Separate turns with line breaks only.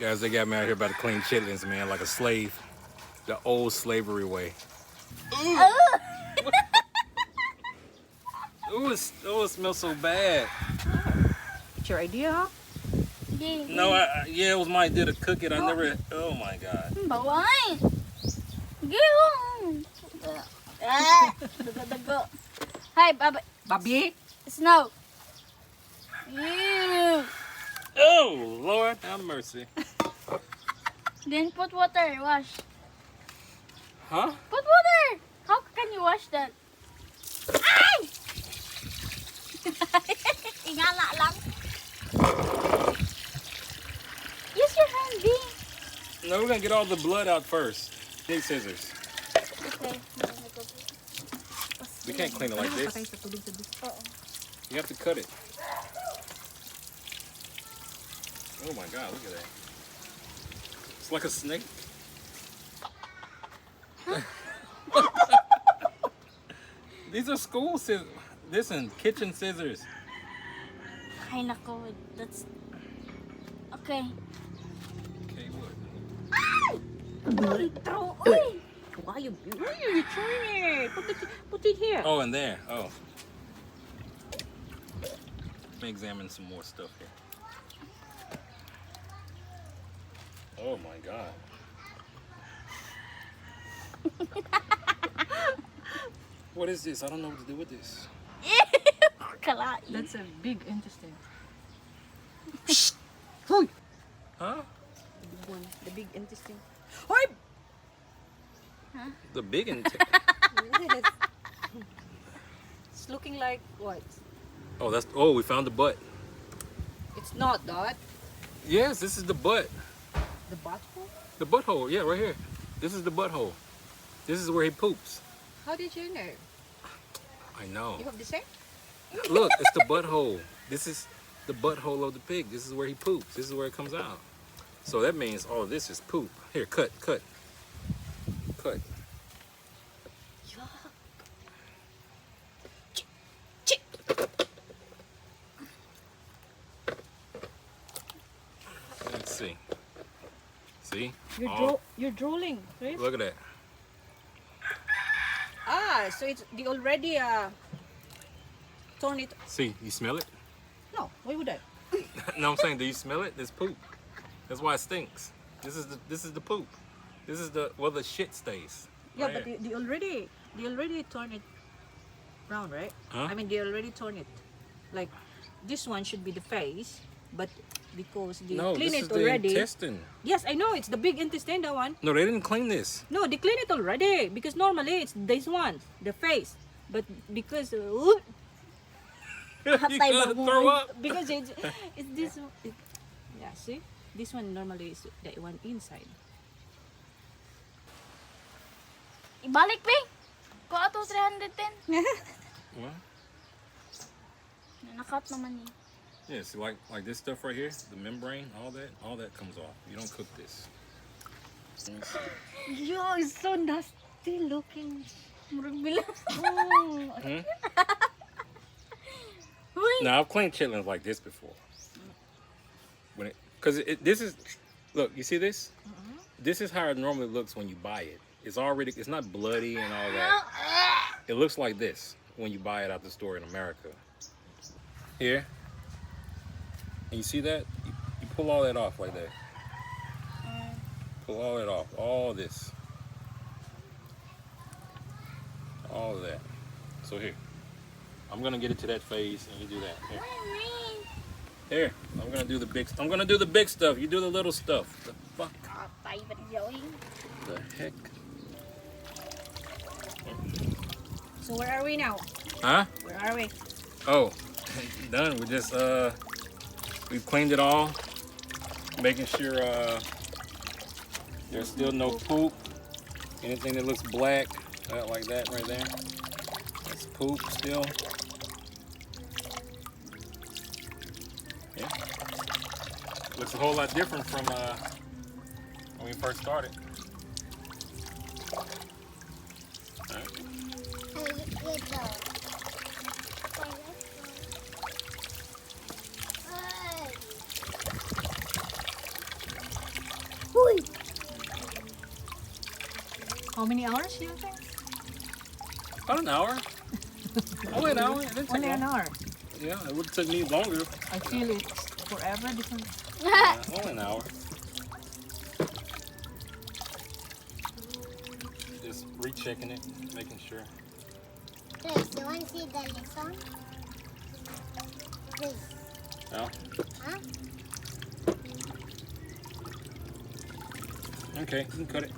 Guys, they got me out here about to clean chitlins, man, like a slave. The old slavery way. Ooh, it smells so bad.
It's your idea, huh?
No, yeah, it was my idea to cook it. I never, oh my God.
Bawal. Gihong. Dago. Hi, Baba.
Babi?
Snow. Ew.
Oh, Lord, have mercy.
Then put water. Wash.
Huh?
Put water. How can you wash that? Ay! Tingala lang. Use your hand, B.
No, we're gonna get all the blood out first. Big scissors.
Okay.
We can't clean it like this. You have to cut it. Oh my God, look at that. It's like a snake. These are school scissors. Listen, kitchen scissors.
Ay, nako. That's... Okay.
Okay, what?
Throw. Uy!
Why are you trying it? Put it here.
Oh, and there. Oh. Let me examine some more stuff here. Oh my God. What is this? I don't know what to do with this.
Kalain.
That's a big intestine.
Huh?
The big one. The big intestine. Hoy!
The big
It's looking like what?
Oh, that's. Oh, we found the butt.
It's not that.
Yes, this is the butt.
The butthole?
The butthole. Yeah, right here. This is the butthole. This is where he poops.
How did you know?
I know.
You have the same?
Look, it's the butthole. This is the butthole of the pig. This is where he poops. This is where it comes out. So that means all of this is poop. Here, cut.
Yuck.
Let's see. See?
You're drooling, Chris.
Look at that.
Ah, so it's the already torn it.
See, you smell it?
No, why would I?
No, I'm saying, do you smell it? It's poop. That's why it stinks. This is the poop. This is the the shit stays.
Yeah,
Right
but
here.
they already torn it brown, right?
Huh?
I mean, they already torn it. Like this one should be the face, but because they
No,
clean
this
it
is the
already.
intestine.
Yes, I know it's the big intestine, that one.
No, they didn't clean this.
No, they clean it already because normally it's this one, the face. But because
You gotta throw up.
because it's this one. Yeah, see, this one normally is the one inside.
Ibalik, Pi. Ko ato 310.
What?
Nakat naman niya.
Yeah, see, like this stuff right here, the membrane, all that comes off. You don't cook this. Let me see.
Yo, it's so nasty looking.
Murag bilang.
Oh,
Hmm?
Uy!
Now I've cleaned chitlins like this before. This is, look, you see this? This is how it normally looks when you buy it. It's not bloody and all that. It looks like this when you buy it out the store in America. Here. And you see that? You pull all that off like that. Pull all that off. All this. All of that. So here. I'm gonna get it to that phase and you do that. Here. Here. I'm gonna do the big stuff. You do the little stuff. The fuck?
Patay ba niyo?
The heck?
so where are we now?
Huh?
Where are we?
Oh, done. We just we've cleaned it all, making sure there's still no poop. Anything that looks black, like that right there, that's poop still. Yeah, looks a whole lot different from when we first started. All right.
How many hours you think?
About an hour. Only an hour. It didn't take
Only an
long.
hour.
Yeah, it would have took me longer.
I feel it's forever. This one.
Yeah, only an hour. Just rechecking it, making sure.
Please, you want to see the lesson? Please.
Yeah.
Huh?
Okay, you can cut it.